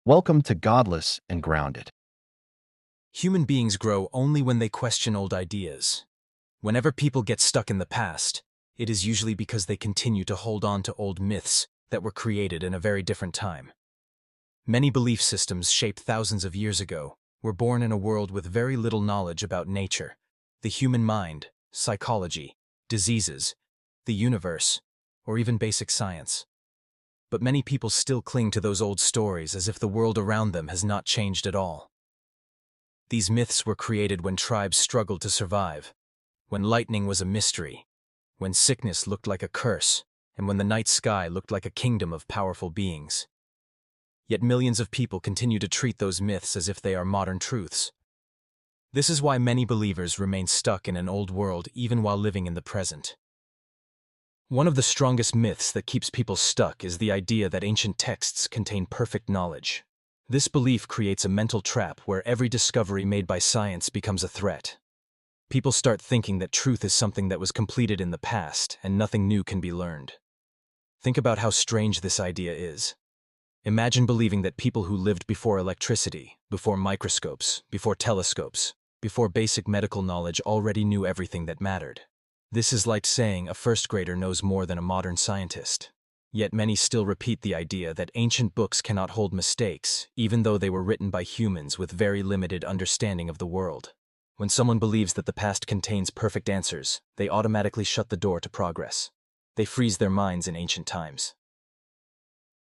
Welcome to Godless and Grounded. Human beings grow only when they question old ideas. Whenever people get stuck in the past, it is usually because they continue to hold on to old myths that were created in a very different time. Many belief systems shaped thousands of years ago were born in a world with very little knowledge about nature, the human mind, psychology, diseases, the universe, or even basic science. But many people still cling to those old stories as if the world around them has not changed at all. These myths were created when tribes struggled to survive, when lightning was a mystery, when sickness looked like a curse, and when the night sky looked like a kingdom of powerful beings. Yet millions of people continue to treat those myths as if they are modern truths. This is why many believers remain stuck in an old world even while living in the present. One of the strongest myths that keeps people stuck is the idea that ancient texts contain perfect knowledge. This belief creates a mental trap where every discovery made by science becomes a threat. People start thinking that truth is something that was completed in the past and nothing new can be learned. Think about how strange this idea is. Imagine believing that people who lived before electricity, before microscopes, before telescopes, before basic medical knowledge already knew everything that mattered. This is like saying a first grader knows more than a modern scientist. Yet many still repeat the idea that ancient books cannot hold mistakes, even though they were written by humans with very limited understanding of the world. When someone believes that the past contains perfect answers, they automatically shut the door to progress. They freeze their minds in ancient times.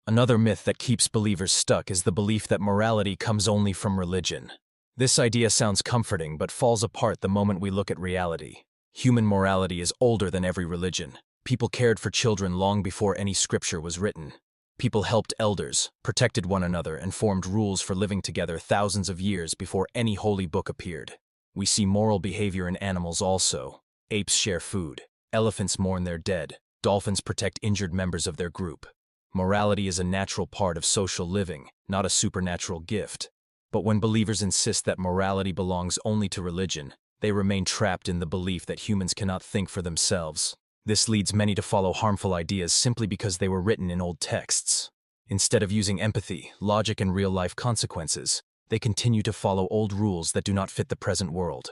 Another myth that keeps believers stuck is the belief that morality comes only from religion. This idea sounds comforting but falls apart the moment we look at reality. Human morality is older than every religion. People cared for children long before any scripture was written. People helped elders, protected one another, and formed rules for living together thousands of years before any holy book appeared. We see moral behavior in animals also. Apes share food. Elephants mourn their dead. Dolphins protect injured members of their group. Morality is a natural part of social living, not a supernatural gift. But when believers insist that morality belongs only to religion, they remain trapped in the belief that humans cannot think for themselves. This leads many to follow harmful ideas simply because they were written in old texts. Instead of using empathy, logic, and real-life consequences, they continue to follow old rules that do not fit the present world.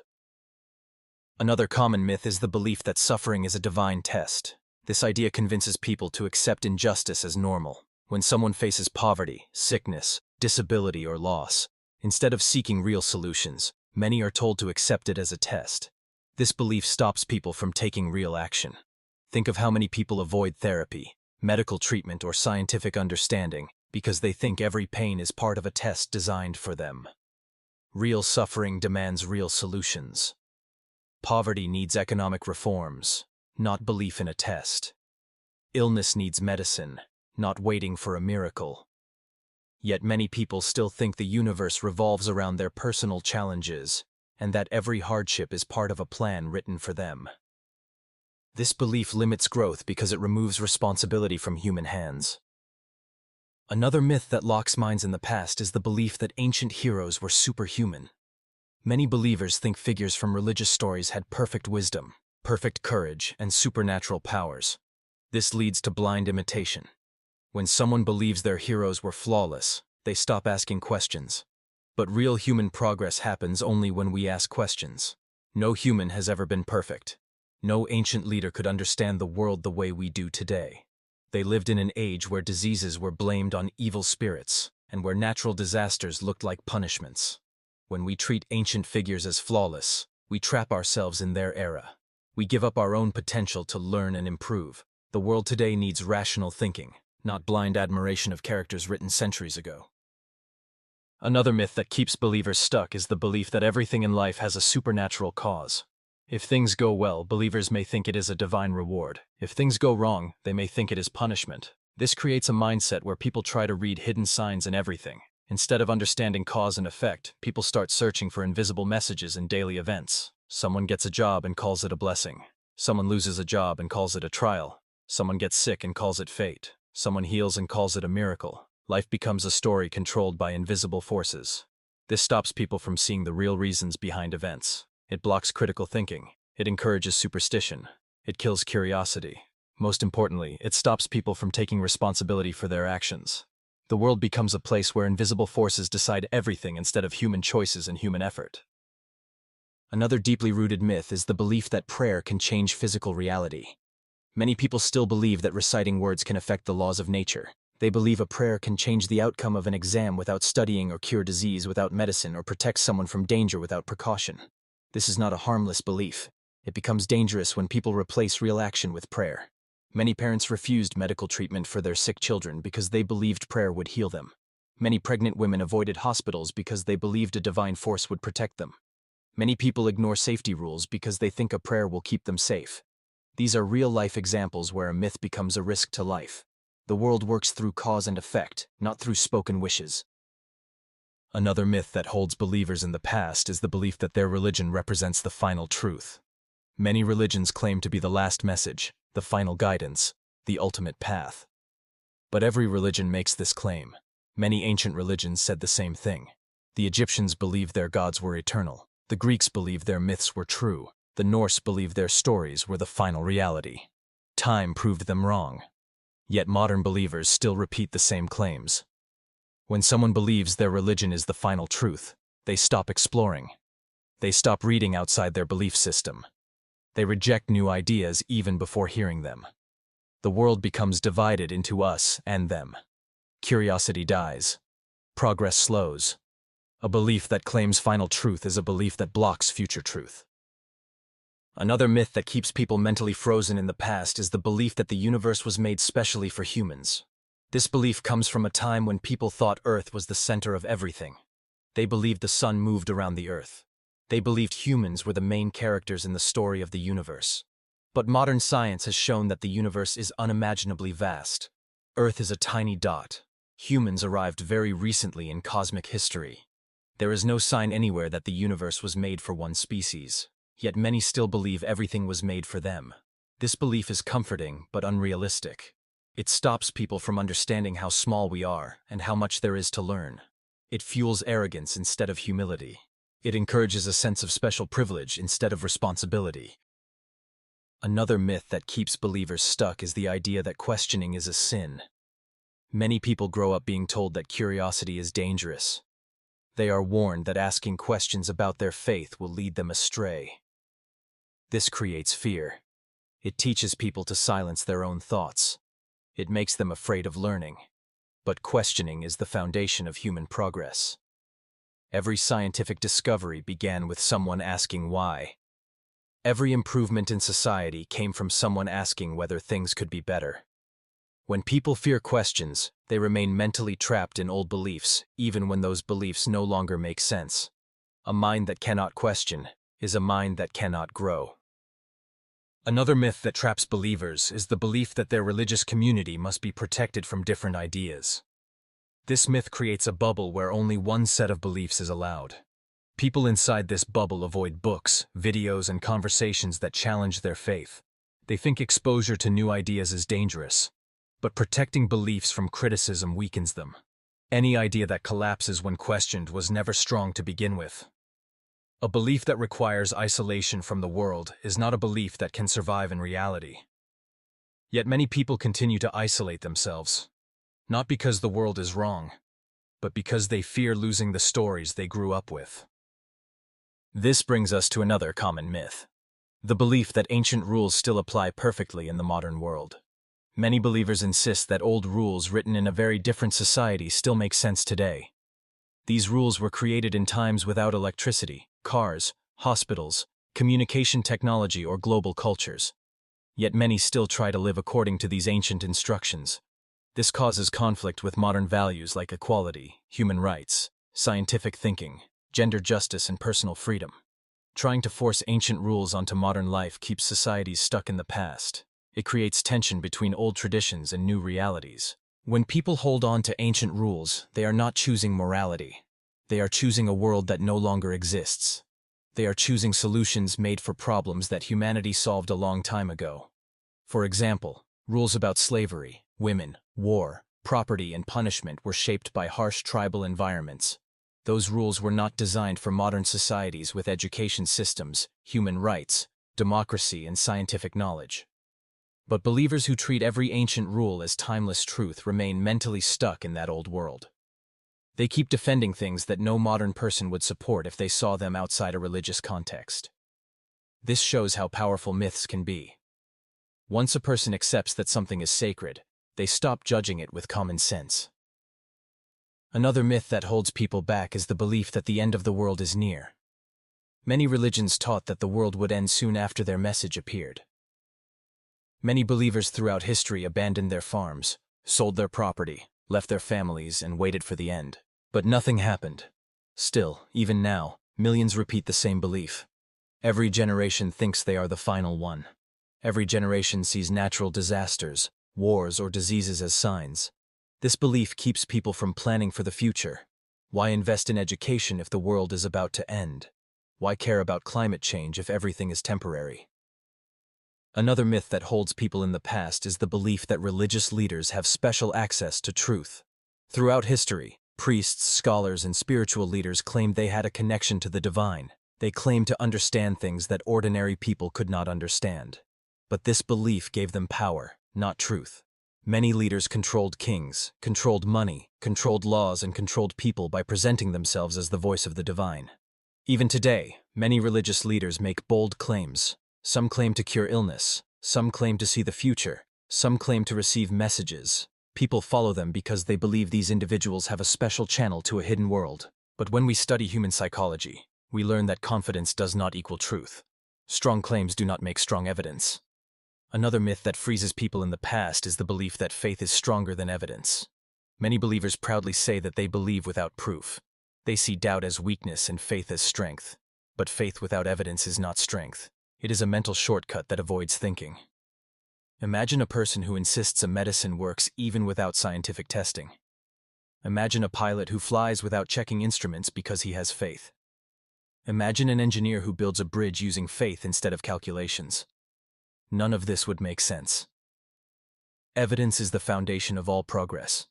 Another common myth is the belief that suffering is a divine test. This idea convinces people to accept injustice as normal. When someone faces poverty, sickness, disability, or loss, instead of seeking real solutions, many are told to accept it as a test. This belief stops people from taking real action. Think of how many people avoid therapy, medical treatment, or scientific understanding because they think every pain is part of a test designed for them. Real suffering demands real solutions. Poverty needs economic reforms, not belief in a test. Illness needs medicine, not waiting for a miracle. Yet many people still think the universe revolves around their personal challenges, and that every hardship is part of a plan written for them. This belief limits growth because it removes responsibility from human hands. Another myth that locks minds in the past is the belief that ancient heroes were superhuman. Many believers think figures from religious stories had perfect wisdom, perfect courage, and supernatural powers. This leads to blind imitation. When someone believes their heroes were flawless, they stop asking questions. But real human progress happens only when we ask questions. No human has ever been perfect. No ancient leader could understand the world the way we do today. They lived in an age where diseases were blamed on evil spirits, and where natural disasters looked like punishments. When we treat ancient figures as flawless, we trap ourselves in their era. We give up our own potential to learn and improve. The world today needs rational thinking, not blind admiration of characters written centuries ago. Another myth that keeps believers stuck is the belief that everything in life has a supernatural cause. If things go well, believers may think it is a divine reward. If things go wrong, they may think it is punishment. This creates a mindset where people try to read hidden signs in everything. Instead of understanding cause and effect, people start searching for invisible messages in daily events. Someone gets a job and calls it a blessing. Someone loses a job and calls it a trial. Someone gets sick and calls it fate. Someone heals and calls it a miracle. Life becomes a story controlled by invisible forces. This stops people from seeing the real reasons behind events. It blocks critical thinking. It encourages superstition. It kills curiosity. Most importantly, it stops people from taking responsibility for their actions. The world becomes a place where invisible forces decide everything instead of human choices and human effort. Another deeply rooted myth is the belief that prayer can change physical reality. Many people still believe that reciting words can affect the laws of nature. They believe a prayer can change the outcome of an exam without studying, or cure disease without medicine, or protect someone from danger without precaution. This is not a harmless belief. It becomes dangerous when people replace real action with prayer. Many parents refused medical treatment for their sick children because they believed prayer would heal them. Many pregnant women avoided hospitals because they believed a divine force would protect them. Many people ignore safety rules because they think a prayer will keep them safe. These are real-life examples where a myth becomes a risk to life. The world works through cause and effect, not through spoken wishes. Another myth that holds believers in the past is the belief that their religion represents the final truth. Many religions claim to be the last message, the final guidance, the ultimate path. But every religion makes this claim. Many ancient religions said the same thing. The Egyptians believed their gods were eternal. The Greeks believed their myths were true. The Norse believed their stories were the final reality. Time proved them wrong. Yet modern believers still repeat the same claims. When someone believes their religion is the final truth, they stop exploring. They stop reading outside their belief system. They reject new ideas even before hearing them. The world becomes divided into us and them. Curiosity dies. Progress slows. A belief that claims final truth is a belief that blocks future truth. Another myth that keeps people mentally frozen in the past is the belief that the universe was made specially for humans. This belief comes from a time when people thought Earth was the center of everything. They believed the sun moved around the Earth. They believed humans were the main characters in the story of the universe. But modern science has shown that the universe is unimaginably vast. Earth is a tiny dot. Humans arrived very recently in cosmic history. There is no sign anywhere that the universe was made for one species. Yet many still believe everything was made for them. This belief is comforting but unrealistic. It stops people from understanding how small we are and how much there is to learn. It fuels arrogance instead of humility. It encourages a sense of special privilege instead of responsibility. Another myth that keeps believers stuck is the idea that questioning is a sin. Many people grow up being told that curiosity is dangerous. They are warned that asking questions about their faith will lead them astray. This creates fear. It teaches people to silence their own thoughts. It makes them afraid of learning. But questioning is the foundation of human progress. Every scientific discovery began with someone asking why. Every improvement in society came from someone asking whether things could be better. When people fear questions, they remain mentally trapped in old beliefs, even when those beliefs no longer make sense. A mind that cannot question is a mind that cannot grow. Another myth that traps believers is the belief that their religious community must be protected from different ideas. This myth creates a bubble where only one set of beliefs is allowed. People inside this bubble avoid books, videos, and conversations that challenge their faith. They think exposure to new ideas is dangerous. But protecting beliefs from criticism weakens them. Any idea that collapses when questioned was never strong to begin with. A belief that requires isolation from the world is not a belief that can survive in reality. Yet many people continue to isolate themselves, not because the world is wrong, but because they fear losing the stories they grew up with. This brings us to another common myth: the belief that ancient rules still apply perfectly in the modern world. Many believers insist that old rules written in a very different society still make sense today. These rules were created in times without electricity, cars, hospitals, communication technology, or global cultures. Yet many still try to live according to these ancient instructions. This causes conflict with modern values like equality, human rights, scientific thinking, gender justice, and personal freedom. Trying to force ancient rules onto modern life keeps societies stuck in the past. It creates tension between old traditions and new realities. When people hold on to ancient rules, they are not choosing morality. They are choosing a world that no longer exists. They are choosing solutions made for problems that humanity solved a long time ago. For example, rules about slavery, women, war, property, and punishment were shaped by harsh tribal environments. Those rules were not designed for modern societies with education systems, human rights, democracy, and scientific knowledge. But believers who treat every ancient rule as timeless truth remain mentally stuck in that old world. They keep defending things that no modern person would support if they saw them outside a religious context. This shows how powerful myths can be. Once a person accepts that something is sacred, they stop judging it with common sense. Another myth that holds people back is the belief that the end of the world is near. Many religions taught that the world would end soon after their message appeared. Many believers throughout history abandoned their farms, sold their property, left their families, and waited for the end. But nothing happened. Still, even now, millions repeat the same belief. Every generation thinks they are the final one. Every generation sees natural disasters, wars, or diseases as signs. This belief keeps people from planning for the future. Why invest in education if the world is about to end? Why care about climate change if everything is temporary? Another myth that holds people in the past is the belief that religious leaders have special access to truth. Throughout history, priests, scholars, and spiritual leaders claimed they had a connection to the divine. They claimed to understand things that ordinary people could not understand. But this belief gave them power, not truth. Many leaders controlled kings, controlled money, controlled laws, and controlled people by presenting themselves as the voice of the divine. Even today, many religious leaders make bold claims. Some claim to cure illness, some claim to see the future, some claim to receive messages. People follow them because they believe these individuals have a special channel to a hidden world. But when we study human psychology, we learn that confidence does not equal truth. Strong claims do not make strong evidence. Another myth that freezes people in the past is the belief that faith is stronger than evidence. Many believers proudly say that they believe without proof. They see doubt as weakness and faith as strength. But faith without evidence is not strength. It is a mental shortcut that avoids thinking. Imagine a person who insists a medicine works even without scientific testing. Imagine a pilot who flies without checking instruments because he has faith. Imagine an engineer who builds a bridge using faith instead of calculations. None of this would make sense. Evidence is the foundation of all progress.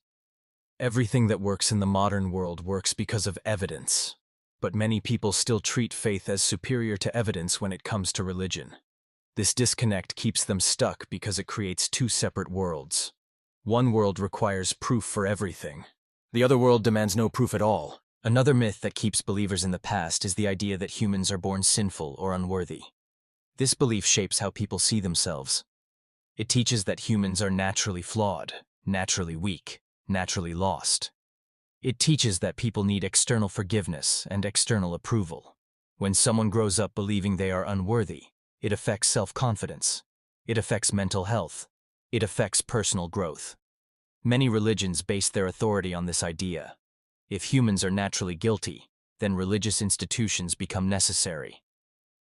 Everything that works in the modern world works because of evidence. But many people still treat faith as superior to evidence when it comes to religion. This disconnect keeps them stuck because it creates two separate worlds. One world requires proof for everything. The other world demands no proof at all. Another myth that keeps believers in the past is the idea that humans are born sinful or unworthy. This belief shapes how people see themselves. It teaches that humans are naturally flawed, naturally weak, naturally lost. It teaches that people need external forgiveness and external approval. When someone grows up believing they are unworthy, it affects self-confidence. It affects mental health. It affects personal growth. Many religions base their authority on this idea. If humans are naturally guilty, then religious institutions become necessary.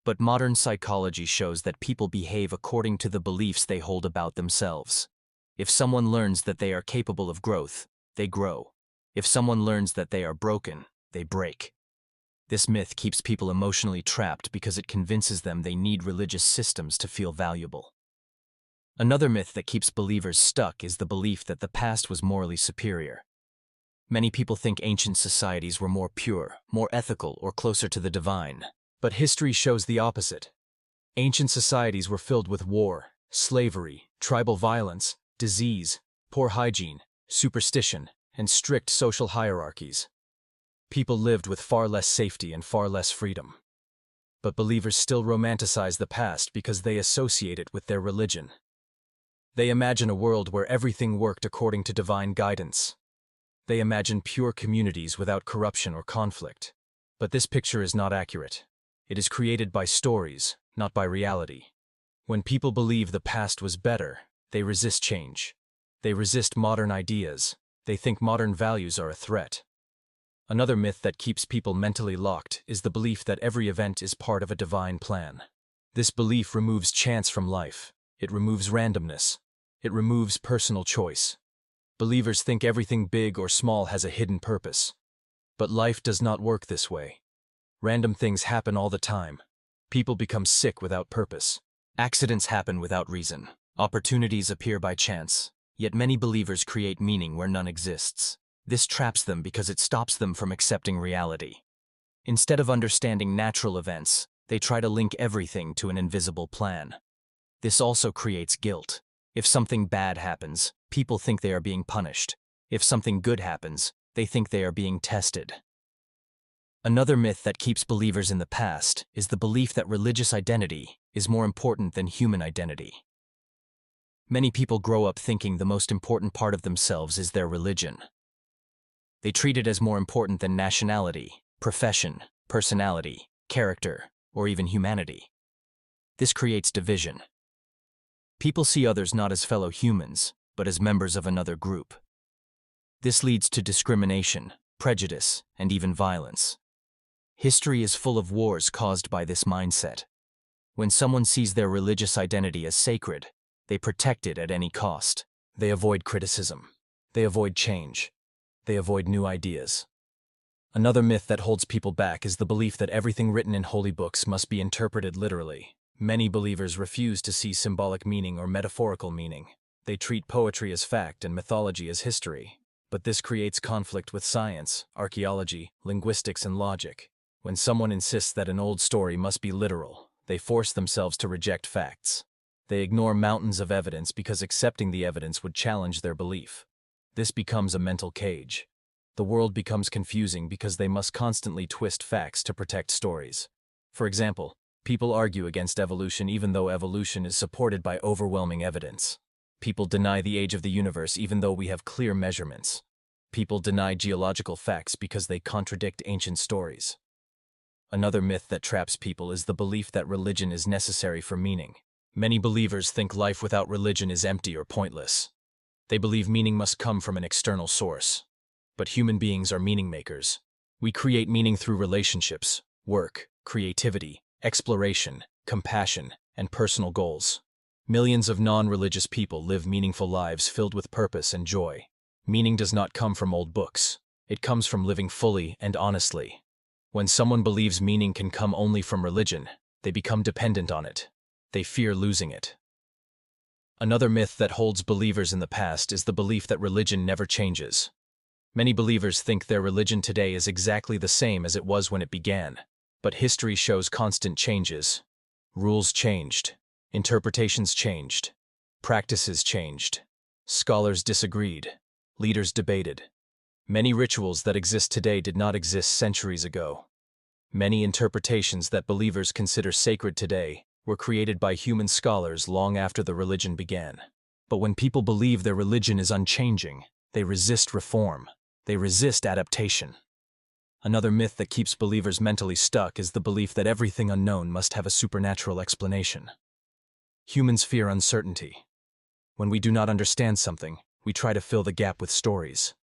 But modern psychology shows that people behave according to the beliefs they hold about themselves. If someone learns that they are capable of growth, they grow. If someone learns that they are broken, they break. This myth keeps people emotionally trapped because it convinces them they need religious systems to feel valuable. Another myth that keeps believers stuck is the belief that the past was morally superior. Many people think ancient societies were more pure, more ethical, or closer to the divine. But history shows the opposite. Ancient societies were filled with war, slavery, tribal violence, disease, poor hygiene, superstition, and strict social hierarchies. People lived with far less safety and far less freedom. But believers still romanticize the past because they associate it with their religion. They imagine a world where everything worked according to divine guidance. They imagine pure communities without corruption or conflict. But this picture is not accurate. It is created by stories, not by reality. When people believe the past was better, they resist change. They resist modern ideas. They think modern values are a threat. Another myth that keeps people mentally locked is the belief that every event is part of a divine plan. This belief removes chance from life. It removes randomness. It removes personal choice. Believers think everything big or small has a hidden purpose. But life does not work this way. Random things happen all the time. People become sick without purpose. Accidents happen without reason. Opportunities appear by chance. Yet many believers create meaning where none exists. This traps them because it stops them from accepting reality. Instead of understanding natural events, they try to link everything to an invisible plan. This also creates guilt. If something bad happens, people think they are being punished. If something good happens, they think they are being tested. Another myth that keeps believers in the past is the belief that religious identity is more important than human identity. Many people grow up thinking the most important part of themselves is their religion. They treat it as more important than nationality, profession, personality, character, or even humanity. This creates division. People see others not as fellow humans, but as members of another group. This leads to discrimination, prejudice, and even violence. History is full of wars caused by this mindset. When someone sees their religious identity as sacred, they protect it at any cost. They avoid criticism. They avoid change. They avoid new ideas. Another myth that holds people back is the belief that everything written in holy books must be interpreted literally. Many believers refuse to see symbolic meaning or metaphorical meaning. They treat poetry as fact and mythology as history. But this creates conflict with science, archaeology, linguistics, and logic. When someone insists that an old story must be literal, they force themselves to reject facts. They ignore mountains of evidence because accepting the evidence would challenge their belief. This becomes a mental cage. The world becomes confusing because they must constantly twist facts to protect stories. For example, people argue against evolution even though evolution is supported by overwhelming evidence. People deny the age of the universe even though we have clear measurements. People deny geological facts because they contradict ancient stories. Another myth that traps people is the belief that religion is necessary for meaning. Many believers think life without religion is empty or pointless. They believe meaning must come from an external source. But human beings are meaning makers. We create meaning through relationships, work, creativity, exploration, compassion, and personal goals. Millions of non-religious people live meaningful lives filled with purpose and joy. Meaning does not come from old books. It comes from living fully and honestly. When someone believes meaning can come only from religion, they become dependent on it. They fear losing it. Another myth that holds believers in the past is the belief that religion never changes. Many believers think their religion today is exactly the same as it was when it began. But history shows constant changes. Rules changed. Interpretations changed. Practices changed. Scholars disagreed. Leaders debated. Many rituals that exist today did not exist centuries ago. Many interpretations that believers consider sacred today were created by human scholars long after the religion began. But when people believe their religion is unchanging, they resist reform. They resist adaptation. Another myth that keeps believers mentally stuck is the belief that everything unknown must have a supernatural explanation. Humans fear uncertainty. When we do not understand something, we try to fill the gap with stories.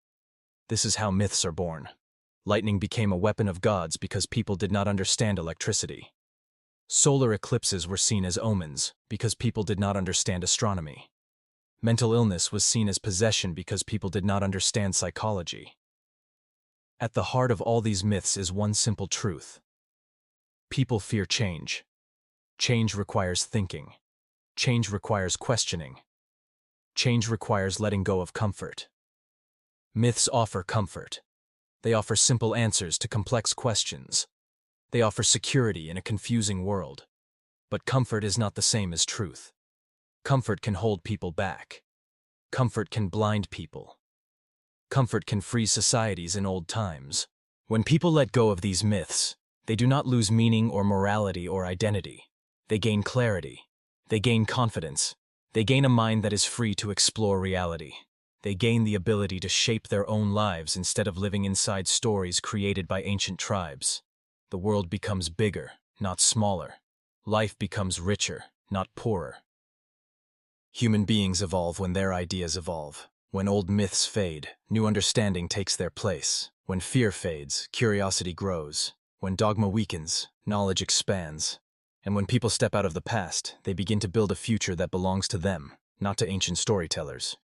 This is how myths are born. Lightning became a weapon of gods because people did not understand electricity. Solar eclipses were seen as omens because people did not understand astronomy. Mental illness was seen as possession because people did not understand psychology. At the heart of all these myths is one simple truth. People fear change. Change requires thinking. Change requires questioning. Change requires letting go of comfort. Myths offer comfort. They offer simple answers to complex questions. They offer security in a confusing world. But comfort is not the same as truth. Comfort can hold people back. Comfort can blind people. Comfort can freeze societies in old times. When people let go of these myths, they do not lose meaning or morality or identity. They gain clarity. They gain confidence. They gain a mind that is free to explore reality. They gain the ability to shape their own lives instead of living inside stories created by ancient tribes. The world becomes bigger, not smaller. Life becomes richer, not poorer. Human beings evolve when their ideas evolve. When old myths fade, new understanding takes their place. When fear fades, curiosity grows. When dogma weakens, knowledge expands. And when people step out of the past, they begin to build a future that belongs to them, not to ancient storytellers.